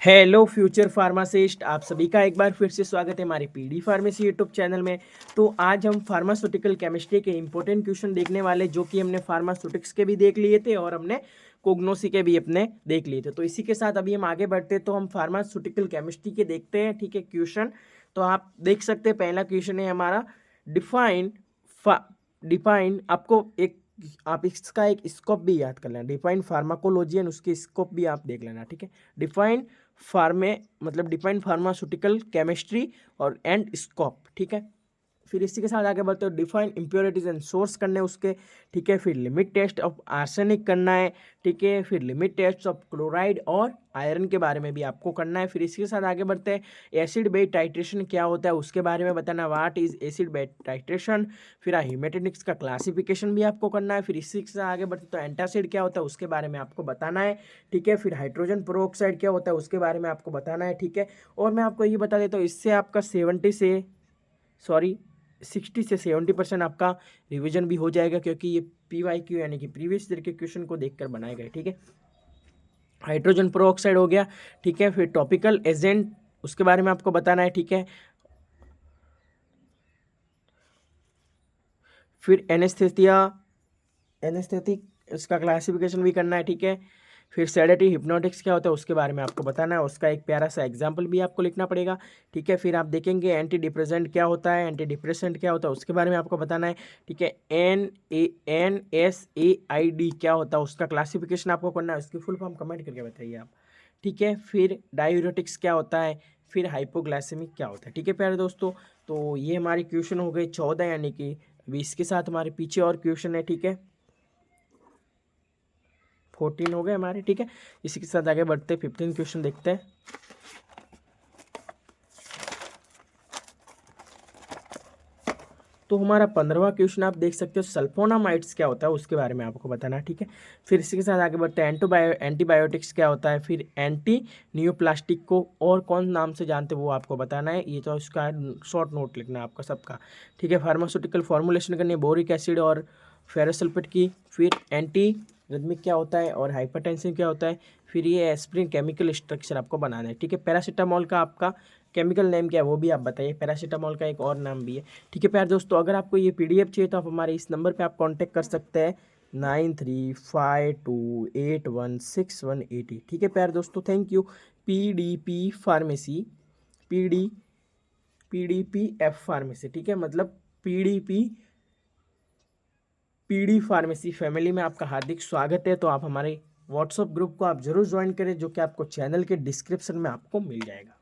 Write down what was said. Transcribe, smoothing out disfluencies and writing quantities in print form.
Hello future pharmacist, आप सभी का एक बार फिर से स्वागत है हमारे पीडी फार्मेसी यूट्यूब चैनल में। तो आज हम फार्मास्यूटिकल केमिस्ट्री के इंपॉर्टेंट क्वेश्चन देखने वाले, जो कि हमने फार्मास्यूटिक्स के भी देख लिए थे और हमने कोग्नोसी के भी अपने देख लिए थे। तो इसी के साथ अभी हम आगे बढ़ते हैं, तो हम फार्मास्यूटिकल केमिस्ट्री के देखते हैं। ठीक है, क्वेश्चन तो आप देख सकते हैं। पहला क्वेश्चन है हमारा, डिफाइन डिफाइन आपको एक आप इसका एक स्कोप भी याद कर लेना। डिफाइन फार्माकोलॉजी एंड उसकी स्कोप भी आप देख लेना। ठीक है, डिफाइन फार्मे मतलब डिफाइन फार्मास्यूटिकल केमिस्ट्री और एंड स्कोप। ठीक है, फिर इसी के साथ आगे बढ़ते हो, डिफाइन इम्प्योरिटीज एंड सोर्स करने उसके। ठीक है, फिर लिमिट टेस्ट ऑफ आर्सेनिक करना है। ठीक है, फिर लिमिट टेस्ट ऑफ क्लोराइड और आयरन के बारे में भी आपको करना है। फिर इसी के साथ आगे बढ़ते हैं, एसिड बेस टाइट्रेशन क्या होता है उसके बारे में बताना, what is acid base titration. फिर हीमेटेनिक्स का क्लासिफिकेशन भी आपको करना है। फिर इसी के साथ आगे बढ़ते तो एंटासिड क्या होता है उसके बारे में आपको बताना है। ठीक है, फिर हाइड्रोजन पेरोक्साइड क्या होता है उसके बारे में आपको बताना है। ठीक है, और मैं आपको ये बता देता हूँ, इससे आपका 60 से 70% आपका रिवीजन भी हो जाएगा, क्योंकि ये PYQ यानी कि प्रीवियस ईयर के क्वेश्चन को देखकर बनाए गए। ठीक है, हाइड्रोजन पेरोक्साइड हो गया। ठीक है, फिर टॉपिकल एजेंट उसके बारे में आपको बताना है। ठीक है, फिर एनेस्थेटिक उसका क्लासिफिकेशन भी करना है। ठीक है, फिर सेडेटिव हिप्नोटिक्स क्या होता है उसके बारे में आपको बताना है, उसका एक प्यारा सा एग्जाम्पल भी आपको लिखना पड़ेगा। ठीक है, फिर आप देखेंगे एंटी डिप्रेसेंट क्या होता है, एंटी डिप्रेसेंट क्या होता है उसके बारे में आपको बताना है। ठीक है, NSAID क्या होता है उसका क्लासिफिकेशन आपको करना है, उसकी फुल फॉर्म कमेंट करके बताइए आप। ठीक है, फिर डायूरेटिक्स क्या होता है, फिर हाइपोग्लाइसेमिक क्या होता है। ठीक है प्यारे दोस्तों, तो ये हमारी क्वेश्चन हो गई 14, यानी कि अभी इसके साथ हमारे पीछे और क्वेश्चन है। ठीक है, 14 हो गए हमारे। ठीक है, इसी के साथ आगे बढ़ते 15 क्वेश्चन देखते हैं। तो हमारा 15वां क्वेश्चन आप देख सकते हो, सल्फोनामाइड्स क्या होता है उसके बारे में आपको बताना है। ठीक है, फिर इसी के साथ आगे बढ़ते हैं, एंटीबायोटिक्स क्या होता है, फिर एंटी नियोप्लास्टिक को और कौन नाम से जानते हैं वो आपको बताना है। ये तो उसका शॉर्ट नोट लिखना है आपका सबका। ठीक है, फार्मास्यूटिकल फॉर्मुलेशन करनी है बोरिक एसिड और फेरस सल्फेट की। फिर एंटी रिदमिक क्या होता है और हाइपरटेंसिव क्या होता है। फिर ये एस्प्रिन केमिकल स्ट्रक्चर आपको बनाना है। ठीक है, पैरासीटामोल का आपका केमिकल नेम क्या है वो भी आप बताइए, पैरासीटामोल का एक और नाम भी है। ठीक है प्यारे दोस्तों, अगर आपको ये PDF चाहिए तो आप हमारे इस नंबर पे आप कांटेक्ट कर सकते हैं, 9352816180। ठीक है प्यारे दोस्तों, thank you. PDP pharmacy, PD PDPF pharmacy. ठीक है, मतलब PD फार्मेसी फैमिली में आपका हार्दिक स्वागत है। तो आप हमारे व्हाट्सएप ग्रुप को आप जरूर ज्वाइन करें, जो कि आपको चैनल के डिस्क्रिप्शन में आपको मिल जाएगा।